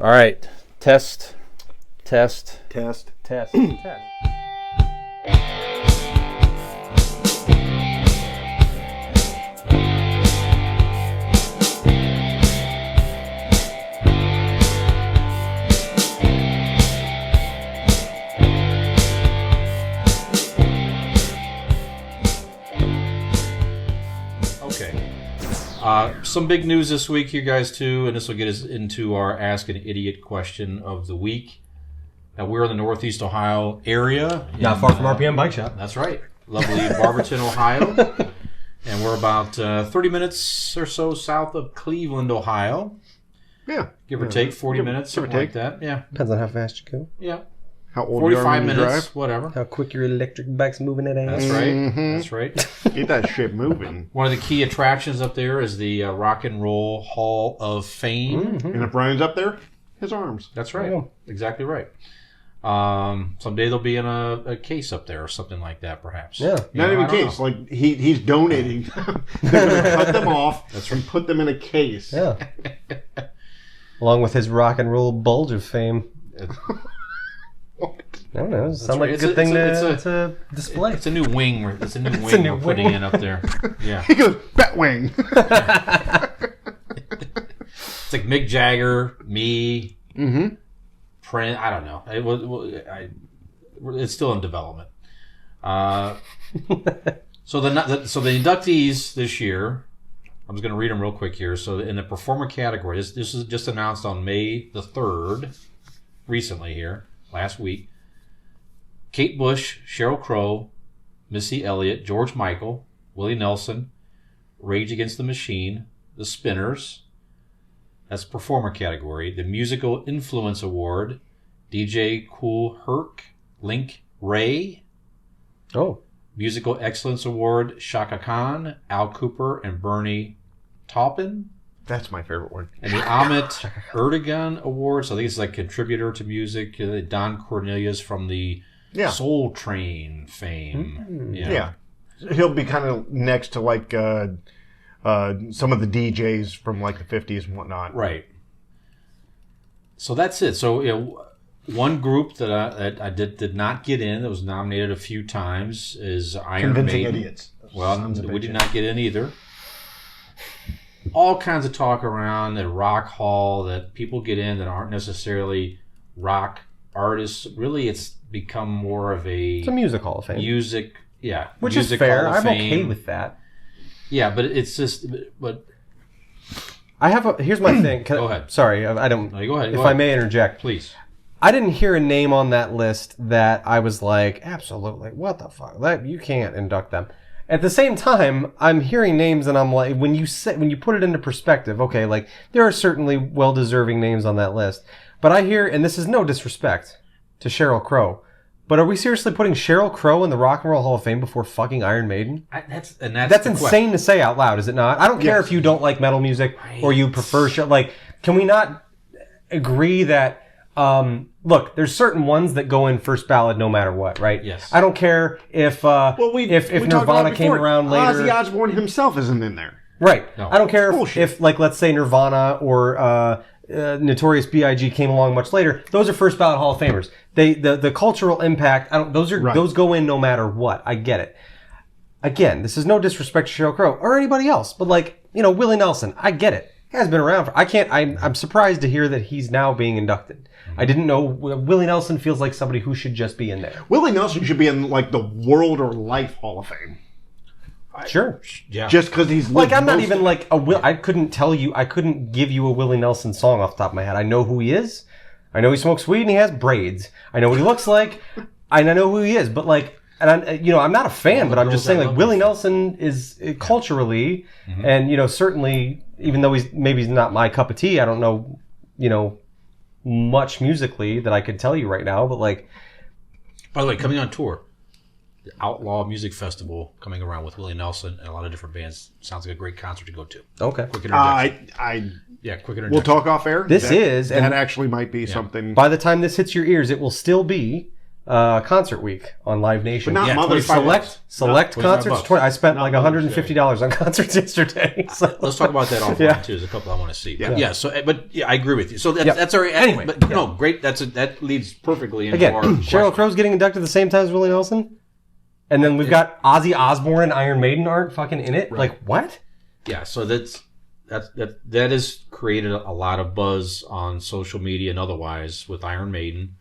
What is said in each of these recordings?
All right. Test. Some big news this week, you guys, too, and this will get us into our Ask an Idiot question of the week. Now, we're in the Northeast Ohio area. Not far from RPM Bike Shop. That's right. Lovely Barberton, Ohio. And we're about 30 minutes or so south of Cleveland, Ohio. Yeah. Give or take 40 minutes, something like that. Yeah. Depends on how fast you go. Yeah. How old 45 you are when you minutes, drive? whatever. How quick your electric bike's moving that ass. That's right. Mm-hmm. That's right. Get that shit moving. One of the key attractions up there is the Rock and Roll Hall of Fame. And if Brian's up there, his arms. That's right. Yeah. Exactly right. Someday they'll be in a case up there or something like that, perhaps. Yeah. Not even a case. Like he's donating. They're going to cut them off and put them in a case. Yeah. Along with his rock and roll bulge of fame. What? I don't know. It sounds like a good thing to display. It's a new wing. It's a new wing we're putting in up there. Yeah. He goes, Batwing. It's like Mick Jagger, me, Mm-hmm. Prince. I don't know. It's still in development. So the inductees this year, I'm just going to read them real quick here. So in the performer category, this is just announced on May the 3rd, recently here, last week. Kate Bush, Sheryl Crow, Missy Elliott, George Michael, Willie Nelson, Rage Against the Machine, The Spinners. That's performer category. The Musical Influence Award, DJ Kool Herc, Link Ray. Oh. Musical Excellence Award, Shaka Khan, Al Cooper, and Bernie Taupin. That's my favorite one. And the Amit Erdogan Award, so I think it's like contributor to music. Don Cornelius from the Soul Train fame. Mm-hmm. Yeah. He'll be kind of next to like some of the DJs from like the 50s and whatnot. Right. So that's it. So one group that I did not get in, that was nominated a few times, is Iron Convincing Maiden. Idiots. Well, we did not get in either. All kinds of talk around at Rock Hall that people get in that aren't necessarily rock artists. Really, it's become more of a... It's a music hall of fame. Music, yeah. Which music is fair. Hall of I'm Fame. okay with that. Yeah, but it's just... But here's my thing. Go ahead. Sorry, I don't... No, you go ahead. If I may interject. Please. I didn't hear a name on that list that I was like, absolutely, what the fuck? You can't induct them. At the same time, I'm hearing names and I'm like, when you put it into perspective, okay, like there are certainly well-deserving names on that list. But I hear, and this is no disrespect to Sheryl Crow, but are we seriously putting Sheryl Crow in the Rock and Roll Hall of Fame before fucking Iron Maiden? That's insane to say out loud, is it not? I don't care if you don't like metal music or you prefer can we not agree that look, there's certain ones that go in first ballot no matter what, right? Yes. I don't care if Nirvana came around later. Ozzy Osbourne himself isn't in there. Right. No. I don't care if let's say Nirvana or Notorious B.I.G. came along much later. Those are first ballot Hall of Famers. The cultural impact. Those go in no matter what. I get it. Again, this is no disrespect to Sheryl Crow or anybody else, but Willie Nelson. I get it. He has been around I'm surprised to hear that he's now being inducted. I didn't know. Willie Nelson feels like somebody who should just be in there. Willie Nelson should be in like the World or Life Hall of Fame. Sure. Yeah. Just because he's like, I'm not even like I couldn't give you a Willie Nelson song off the top of my head. I know who he is. I know he smokes weed and he has braids. I know what he looks like. And I know who he is. But I'm not a fan, but I'm just saying Willie Nelson is culturally and, certainly, even though he's not my cup of tea, I don't know, much musically that I could tell you right now, but by the way, coming on tour, the Outlaw Music Festival coming around with Willie Nelson and a lot of different bands. Sounds like a great concert to go to. Okay. Quick interjection. Quick interjection. We'll talk off air. That actually might be something. By the time this hits your ears, it will still be concert week on Live Nation. But not Mother's Day. Select concerts. $25. I spent like $150 on concerts yesterday. So. Let's talk about that offline too. There's a couple I want to see. Yeah. So, but I agree with you. So that's our anyway. But no, great. That leads perfectly into our Sheryl question. Crow's getting inducted at the same time as Willie Nelson, and then we've got Ozzy Osbourne and Iron Maiden aren't fucking in it. Right. Like what? Yeah. So that has created a lot of buzz on social media and otherwise with Iron Maiden.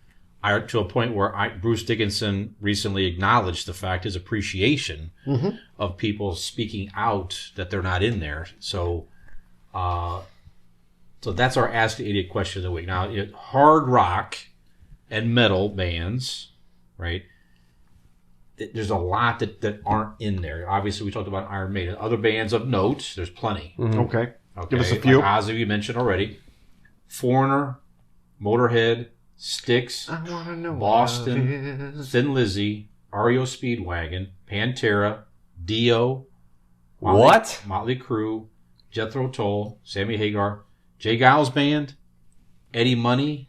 To a point where Bruce Dickinson recently acknowledged the fact, his appreciation of people speaking out that they're not in there. So that's our Ask the Idiot question of the week. Now, hard rock and metal bands, right? There's a lot that aren't in there. Obviously, we talked about Iron Maiden. Other bands of note, there's plenty. Okay. Give us a few. Like Ozzy, you mentioned already. Foreigner, Motorhead, Styx, Boston, Thin Lizzy, REO Speedwagon, Pantera, Dio, Motley Crue, Jethro Tull, Sammy Hagar, Jay Giles Band, Eddie Money,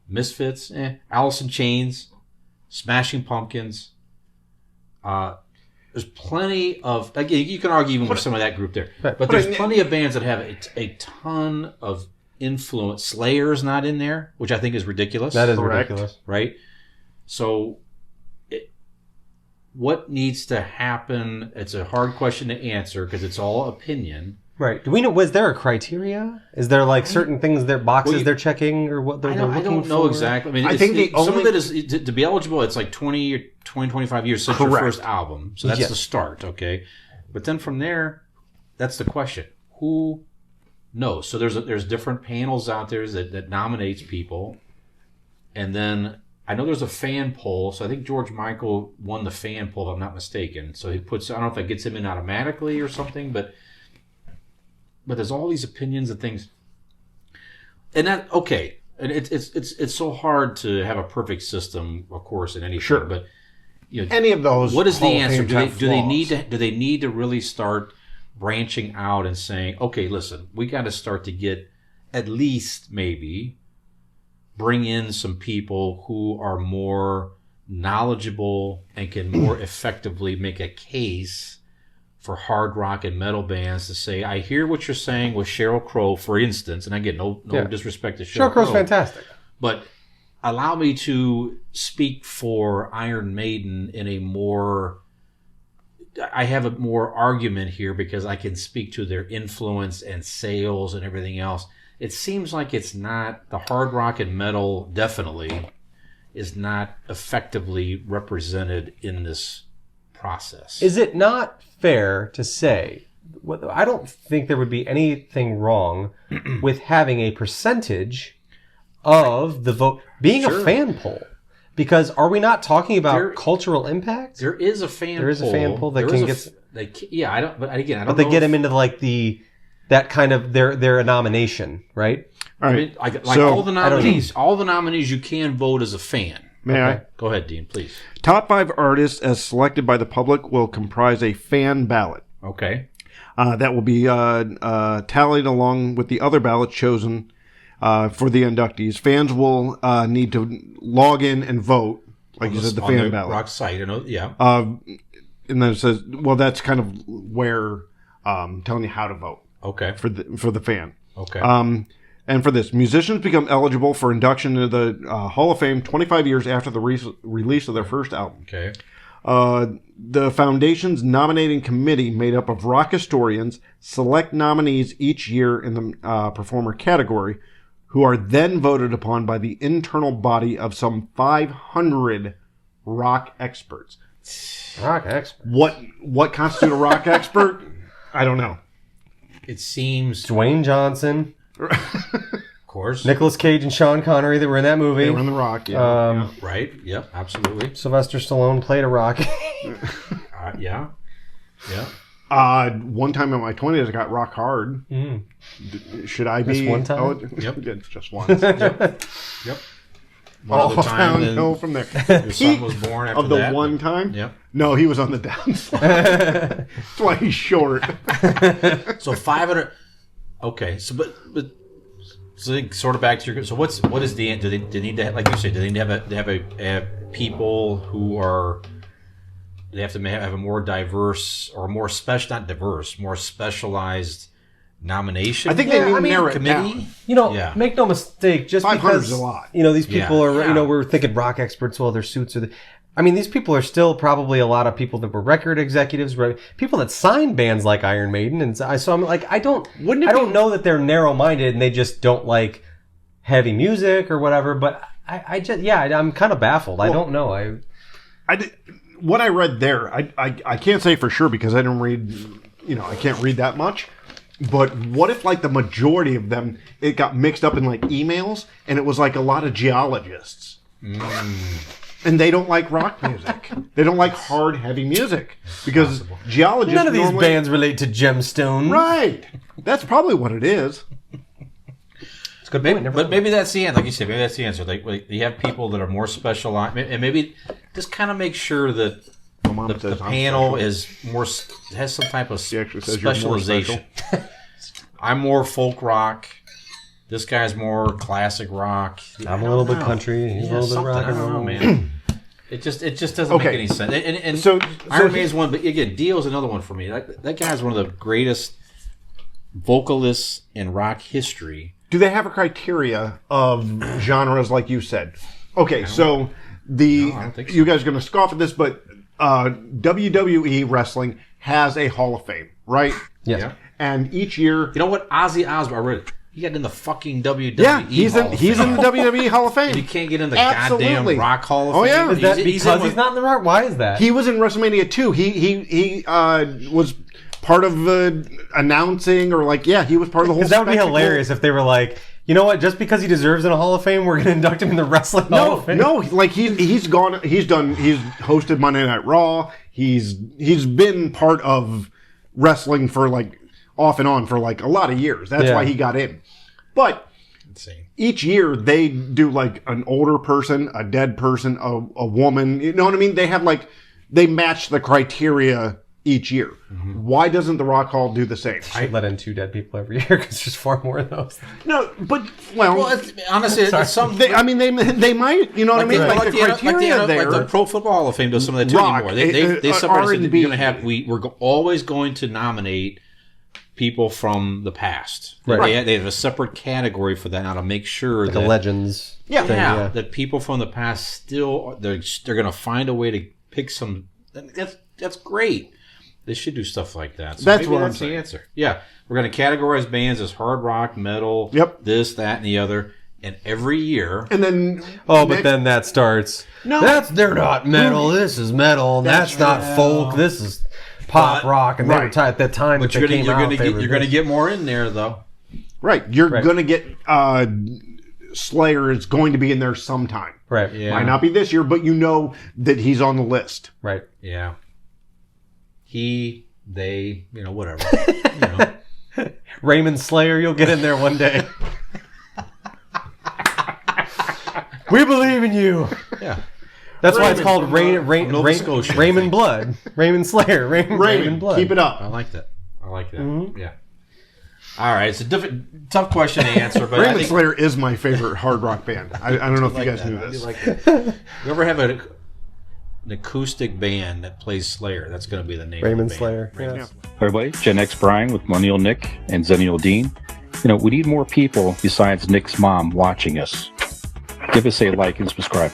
Misfits, Alice in Chains, Smashing Pumpkins. There's plenty of, again, you can argue even with some of that group there, but there's plenty of bands that have a ton of influence. Slayer's not in there, which I think is ridiculous. That is ridiculous, right? So, what needs to happen? It's a hard question to answer because it's all opinion. Right. Do we know? Was there a criteria? Is there like certain things, their boxes they're checking, or what they're looking for? I don't know exactly. I mean, I think some of it is to be eligible. It's like 25 years since your first album, so that's the start. Okay, but then from there, that's the question: who knows? So there's different panels out there that nominates people, and then I know there's a fan poll. So I think George Michael won the fan poll, if I'm not mistaken. So he puts, I don't know if that gets him in automatically or something, but there's all these opinions and things, and that and it's so hard to have a perfect system, of course, in anything. Sure. But any of those. What is the answer? Do they need to really start branching out and saying, okay, listen, we got to start to get at least maybe bring in some people who are more knowledgeable and can more effectively make a case for hard rock and metal bands to say, I hear what you're saying with Sheryl Crow, for instance, and again, no disrespect to Sheryl Crow's fantastic. But allow me to speak for Iron Maiden in a more, I have a more argument here because I can speak to their influence and sales and everything else. It seems like it's not, the hard rock and metal definitely is not effectively represented in this process. Is it not fair to say, I don't think there would be anything wrong with having a percentage of the vote being a fan poll? Because are we not talking about cultural impact? There is a fan poll. There is a fan poll that can get... I don't know. But they get them into like that kind of their nomination, right? All right. I mean, so, all the nominees you can vote as a fan. May I? Go ahead, Dean, please. Top 5 artists as selected by the public will comprise a fan ballot. Okay. That will be tallied along with the other ballots chosen for the inductees. Fans will need to log in and vote, like you said, the fan ballot. Rock site, yeah. And then it says, well, that's kind of where telling you how to vote. Okay. For the fan. Okay. And for this, musicians become eligible for induction into the Hall of Fame 25 years after the release of their first album. Okay. The foundation's nominating committee, made up of rock historians, select nominees each year in the performer category, who are then voted upon by the internal body of some 500 rock experts. Rock expert. What constitutes a rock expert? I don't know. It seems Dwayne Johnson. Of course. Nicolas Cage and Sean Connery that were in that movie. They were in The Rock, yeah. Right, yep, absolutely. Sylvester Stallone played a rock. Yeah. One time in my 20s, I got rock hard. Should I be? Just one time? Oh, yep. Just once. Yep. One other time, downhill from there. Your son was born after of the that. One time? Yep. No, he was on the downslide. That's why he's short. So 500... Okay, so but So sort of back to your. So what is the? Do they need to, like you said? Do they need to have people who are? They have to have a more diverse or more special, not diverse, more specialized nomination. I think they need to narrow it committee. down. Make no mistake. Just 500 because is a lot. These people are. We're thinking rock experts. Well, their suits are. These people are still probably a lot of people that were record executives, right? People that signed bands like Iron Maiden, and so I'm like, I don't know that they're narrow-minded and they just don't like heavy music or whatever. But I'm kind of baffled. Well, I don't know. What I read there, I can't say for sure because I don't read, I can't read that much. But what if like the majority of them, it got mixed up in like emails, and it was like a lot of geologists. And they don't like rock music. They don't like hard, heavy music. Because geologists... None of these bands relate to Gemstone. Right. That's probably what it is. It's a good point. But maybe that's the answer. Like you said, maybe that's the answer. Like you have people that are more specialized. And maybe just kind of make sure that the panel has some type of specialization. I'm more folk rock. This guy's more classic rock. I'm a little bit country. He's a little bit rock and roll, man. It just doesn't make any sense. And so Iron Maid's one, but again, Dio is another one for me. That guy's one of the greatest vocalists in rock history. Do they have a criteria of genres like you said? Okay, so I don't think so. You guys are going to scoff at this, but WWE wrestling has a Hall of Fame, right? Yes. Yeah. And each year... You know what? Ozzy Osbourne, I read it. He got in the fucking WWE he's in the WWE Hall of Fame. And you can't get in the goddamn Rock Hall of Fame. Oh yeah, is that because he's not in the Rock? Why is that? He was in WrestleMania 2. He was part of announcing or he was part of the whole. Because that would be hilarious if they were like, you know what? Just because he deserves in a Hall of Fame, we're going to induct him in the Wrestling Hall of Fame. No, like he's gone. He's hosted Monday Night Raw. He's been part of wrestling for off and on for a lot of years. That's why he got in. But each year they do an older person, a dead person, a woman. You know what I mean? They have they match the criteria each year. Mm-hmm. Why doesn't the Rock Hall do the same? I let in 2 dead people every year because there's 4 more of those. No, but honestly, it's some. They might. You know what I mean? The criteria there. The Pro Football Hall of Fame does some of that too anymore. They separate. You're going to have. We're always going to nominate people from the past. Right. They have a separate category for that now to make sure that the legends. That people from the past still they're going to find a way to pick some. That's great. They should do stuff like that. So that's the answer. Yeah, we're going to categorize bands as hard rock, metal, this, that, and the other. And every year, and then but then that starts. No, they're not metal. This is metal. That's not folk. This is pop rock, and they were at that time. But you're going to get more in there, though. Right, you're going to get Slayer is going to be in there sometime. Right, might not be this year, but you know that he's on the list. Right, yeah. They, whatever. Raymond Slayer, you'll get in there one day. We believe in you. Yeah. That's why it's called Raymond Blood. Raymond Slayer. Raymond Blood. Keep it up. I like that. Mm-hmm. Yeah. All right. It's a tough question to answer. But Raymond Slayer is my favorite hard rock band. I don't know if you guys knew this. You ever have an acoustic band that plays Slayer? That's going to be the name Raymond of the band. Slayer. Yes. Hi, everybody. Gen X Brian with Millennial Nick and Zennial Dean. We need more people besides Nick's mom watching us. Give us a like and subscribe.